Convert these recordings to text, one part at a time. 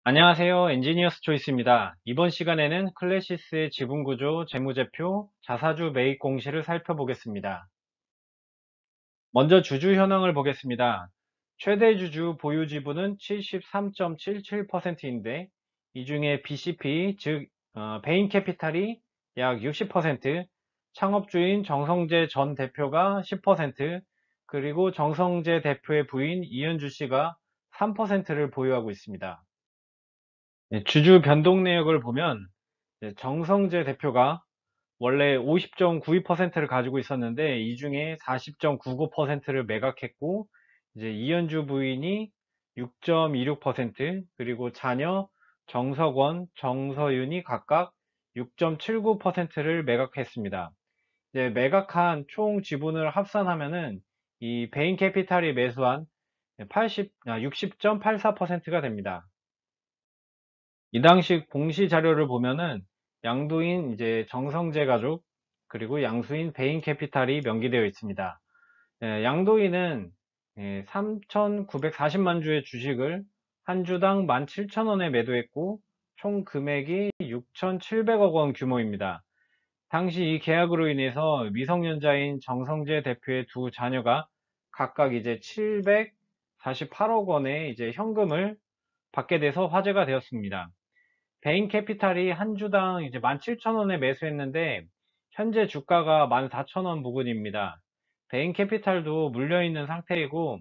안녕하세요. 엔지니어스 초이스입니다. 이번 시간에는 클래시스의 지분구조, 재무제표, 자사주 매입 공시를 살펴보겠습니다. 먼저 주주 현황을 보겠습니다. 최대 주주 보유 지분은 73.77%인데 이 중에 BCP, 즉 베인 캐피탈이 약 60%, 창업주인 정성재 전 대표가 10%, 그리고 정성재 대표의 부인 이현주 씨가 3%를 보유하고 있습니다. 네, 주주 변동 내역을 보면 정성재 대표가 원래 50.92%를 가지고 있었는데 이 중에 40.99%를 매각했고, 이제 이현주 부인이 6.26%, 그리고 자녀 정석원, 정서윤이 각각 6.79%를 매각했습니다. 이제 매각한 총 지분을 합산하면은 이 베인 캐피탈이 매수한 60.84%가 됩니다. 이 당시 공시 자료를 보면은 양도인 이제 정성재 가족, 그리고 양수인 베인 캐피탈이 명기되어 있습니다. 양도인은 3,940만 주의 주식을 한 주당 17,000원에 매도했고 총 금액이 6,700억 원 규모입니다. 당시 이 계약으로 인해서 미성년자인 정성재 대표의 두 자녀가 각각 이제 748억 원의 이제 현금을 받게 돼서 화제가 되었습니다. 베인 캐피탈이 한 주당 이제 17,000원에 매수했는데 현재 주가가 14,000원 부근입니다. 베인 캐피탈도 물려있는 상태이고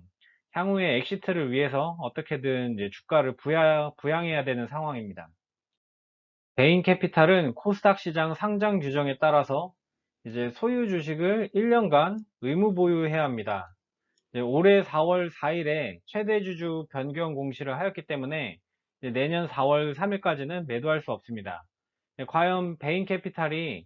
향후에 엑시트를 위해서 어떻게든 이제 주가를 부양해야 되는 상황입니다. 베인 캐피탈은 코스닥 시장 상장 규정에 따라서 이제 소유 주식을 1년간 의무 보유해야 합니다. 올해 4월 4일에 최대 주주 변경 공시를 하였기 때문에 이제 내년 4월 3일까지는 매도할 수 없습니다. 과연 베인 캐피탈이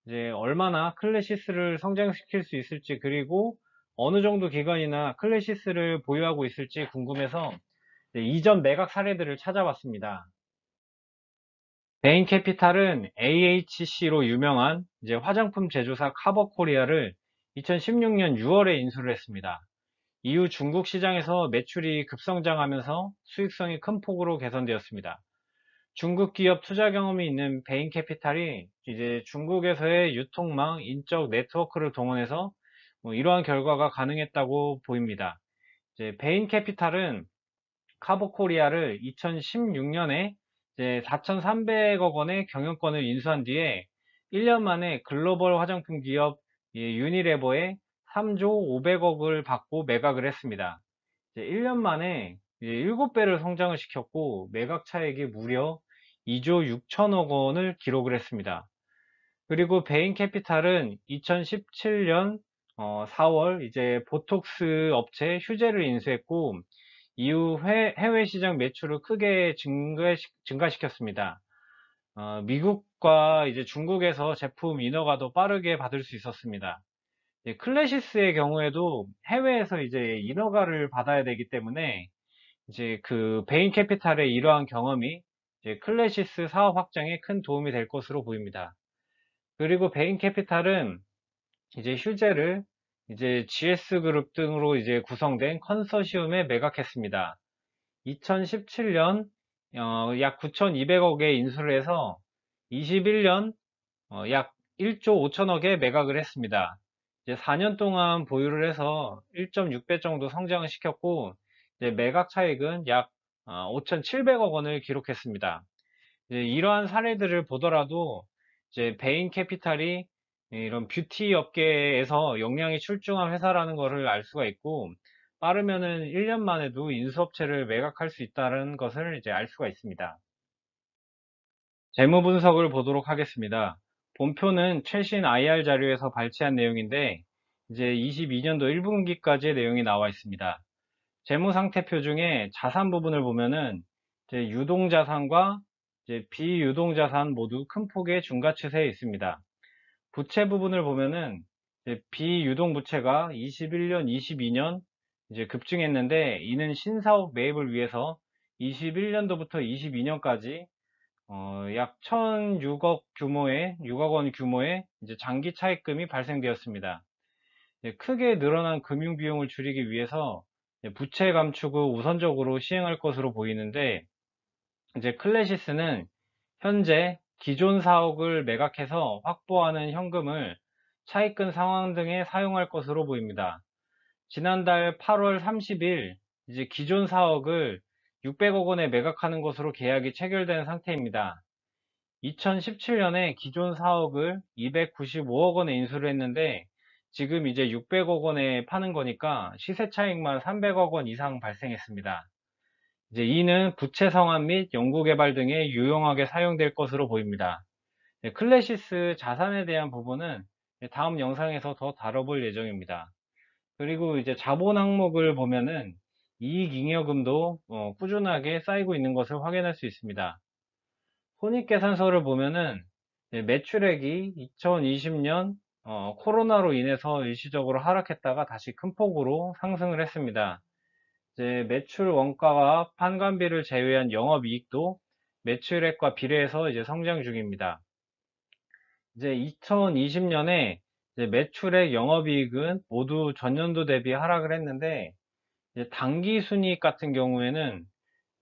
이제 얼마나 클래시스를 성장시킬 수 있을지, 그리고 어느 정도 기간이나 클래시스를 보유하고 있을지 궁금해서 이전 매각 사례들을 찾아봤습니다. 베인 캐피탈은 AHC로 유명한 이제 화장품 제조사 카버코리아를 2016년 6월에 인수를 했습니다. 이후 중국 시장에서 매출이 급성장하면서 수익성이 큰 폭으로 개선되었습니다. 중국 기업 투자 경험이 있는 베인 캐피탈이 이제 중국에서의 유통망, 인적 네트워크를 동원해서 이러한 결과가 가능했다고 보입니다. 이제 베인 캐피탈은 카보코리아를 2016년에 이제 4,300억 원의 경영권을 인수한 뒤에 1년 만에 글로벌 화장품 기업 유니레버에 3조 500억을 받고 매각을 했습니다. 이제 1년 만에 이제 7배를 성장을 시켰고 매각 차익이 무려 2조 6천억 원을 기록을 했습니다. 그리고 베인 캐피탈은 2017년 4월 이제 보톡스 업체 휴재를 인수했고 이후 해외 시장 매출을 크게 증가시켰습니다. 미국과 이제 중국에서 제품 인허가 도 빠르게 받을 수 있었습니다. 클래시스의 경우에도 해외에서 이제 인허가를 받아야 되기 때문에 이제 그 베인 캐피탈의 이러한 경험이 이제 클래시스 사업 확장에 큰 도움이 될 것으로 보입니다. 그리고 베인 캐피탈은 이제 휴재를 이제 GS 그룹 등으로 이제 구성된 컨소시엄에 매각했습니다. 2017년 약 9,200억에 인수를 해서 21년 약 1조 5천억에 매각을 했습니다. 이제 4년 동안 보유를 해서 1.6배 정도 성장을 시켰고 이제 매각 차익은 약 5,700억 원을 기록했습니다. 이제 이러한 사례들을 보더라도 이제 베인 캐피탈이 이런 뷰티 업계에서 역량이 출중한 회사라는 것을 알 수가 있고 빠르면은 1년 만에도 인수업체를 매각할 수 있다는 것을 이제 알 수가 있습니다. 재무 분석을 보도록 하겠습니다. 본표는 최신 IR 자료에서 발췌한 내용인데 이제 22년도 1분기까지의 내용이 나와 있습니다. 재무 상태표 중에 자산 부분을 보면은 이제 유동자산과 이제 비유동자산 모두 큰 폭의 증가 추세에 있습니다. 부채 부분을 보면은 이제 비유동 부채가 21년, 22년 이제 급증했는데 이는 신사업 매입을 위해서 21년도부터 22년까지 약 1,006억 원 규모의 이제 장기 차입금이 발생되었습니다. 크게 늘어난 금융 비용을 줄이기 위해서 부채 감축을 우선적으로 시행할 것으로 보이는데 이제 클래시스는 현재 기존 사옥을 매각해서 확보하는 현금을 차입금 상환 등에 사용할 것으로 보입니다. 지난달 8월 30일 이제 기존 사옥을 600억 원에 매각하는 것으로 계약이 체결된 상태입니다. 2017년에 기존 사옥을 295억 원에 인수를 했는데 지금 이제 600억 원에 파는 거니까 시세 차익만 300억 원 이상 발생했습니다. 이제 이는 부채 상환 및 연구개발 등에 유용하게 사용될 것으로 보입니다. 네, 클래시스 자산에 대한 부분은 다음 영상에서 더 다뤄볼 예정입니다. 그리고 이제 자본 항목을 보면은 이익잉여금도 꾸준하게 쌓이고 있는 것을 확인할 수 있습니다. 손익계산서를 보면은 매출액이 2020년 코로나로 인해서 일시적으로 하락했다가 다시 큰 폭으로 상승을 했습니다. 이제 매출 원가와 판관비를 제외한 영업이익도 매출액과 비례해서 이제 성장 중입니다. 이제 2020년에 매출액 영업이익은 모두 전년도 대비 하락을 했는데 이제 당기순이익 같은 경우에는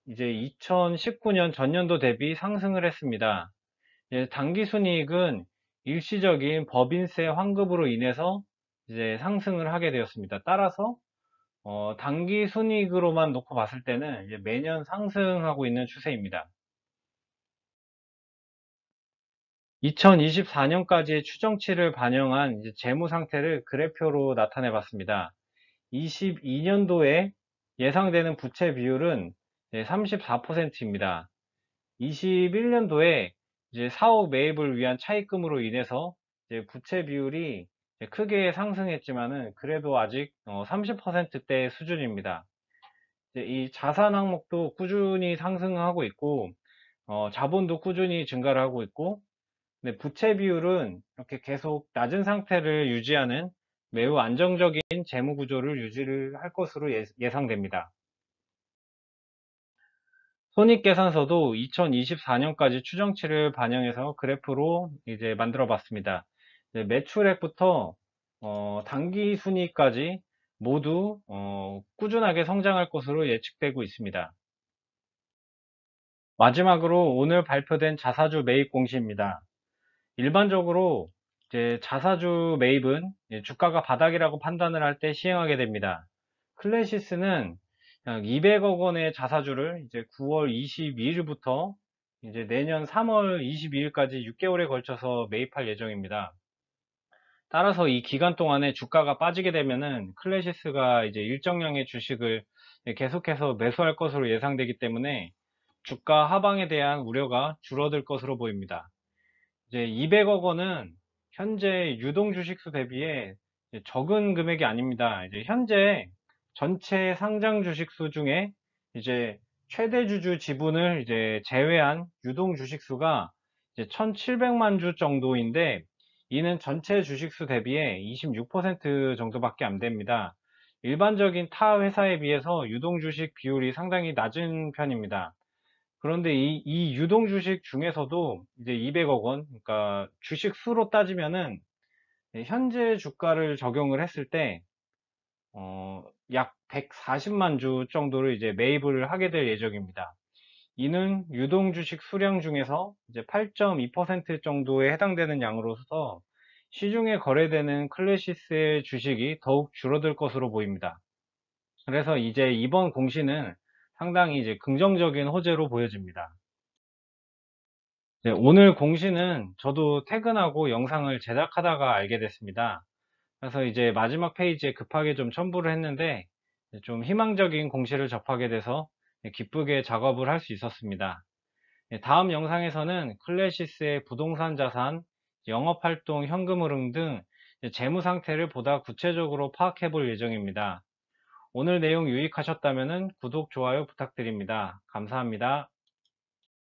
이제 2019년 전년도 대비 상승을 했습니다. 당기순이익은 일시적인 법인세 환급으로 인해서 이제 상승을 하게 되었습니다. 따라서 당기순이익으로만 놓고 봤을 때는 이제 매년 상승하고 있는 추세입니다. 2024년까지의 추정치를 반영한 이제 재무 상태를 그래프로 나타내 봤습니다. 22년도에 예상되는 부채 비율은 34%입니다. 21년도에 이제 사옥 매입을 위한 차입금으로 인해서 이제 부채 비율이 크게 상승했지만은 그래도 아직 30%대 수준입니다. 이제 이 자산 항목도 꾸준히 상승하고 있고 자본도 꾸준히 증가를 하고 있고 근데 부채 비율은 이렇게 계속 낮은 상태를 유지하는 매우 안정적인 재무 구조를 유지를 할 것으로 예상됩니다. 손익계산서도 2024년까지 추정치를 반영해서 그래프로 이제 만들어 봤습니다. 매출액부터 당기 순이익까지 모두 꾸준하게 성장할 것으로 예측되고 있습니다. 마지막으로 오늘 발표된 자사주 매입 공시입니다. 일반적으로 이제 자사주 매입은 주가가 바닥이라고 판단을 할 때 시행하게 됩니다. 클래시스는 약 200억 원의 자사주를 이제 9월 22일부터 이제 내년 3월 22일까지 6개월에 걸쳐서 매입할 예정입니다. 따라서 이 기간 동안에 주가가 빠지게 되면은 클래시스가 이제 일정량의 주식을 계속해서 매수할 것으로 예상되기 때문에 주가 하방에 대한 우려가 줄어들 것으로 보입니다. 이제 200억 원은 현재 유동 주식수 대비해 적은 금액이 아닙니다. 이제 현재 전체 상장 주식수 중에 이제 최대 주주 지분을 이제 제외한 유동 주식수가 이제 1,700만 주 정도인데 이는 전체 주식수 대비해 26% 정도밖에 안 됩니다. 일반적인 타 회사에 비해서 유동 주식 비율이 상당히 낮은 편입니다. 그런데 이 유동 주식 중에서도 이제 200억 원, 그러니까 주식 수로 따지면은 현재 주가를 적용을 했을 때, 약 140만 주 정도를 이제 매입을 하게 될 예정입니다. 이는 유동 주식 수량 중에서 이제 8.2% 정도에 해당되는 양으로서 시중에 거래되는 클래시스의 주식이 더욱 줄어들 것으로 보입니다. 그래서 이제 이번 공시는 상당히 이제 긍정적인 호재로 보여집니다. 네, 오늘 공시는 저도 퇴근하고 영상을 제작하다가 알게 됐습니다. 그래서 이제 마지막 페이지에 급하게 좀 첨부를 했는데 좀 희망적인 공시를 접하게 돼서 기쁘게 작업을 할 수 있었습니다. 다음 영상에서는 클래시스의 부동산 자산, 영업활동 현금 흐름 등 재무 상태를 보다 구체적으로 파악해 볼 예정입니다. 오늘 내용 유익하셨다면 구독, 좋아요 부탁드립니다. 감사합니다.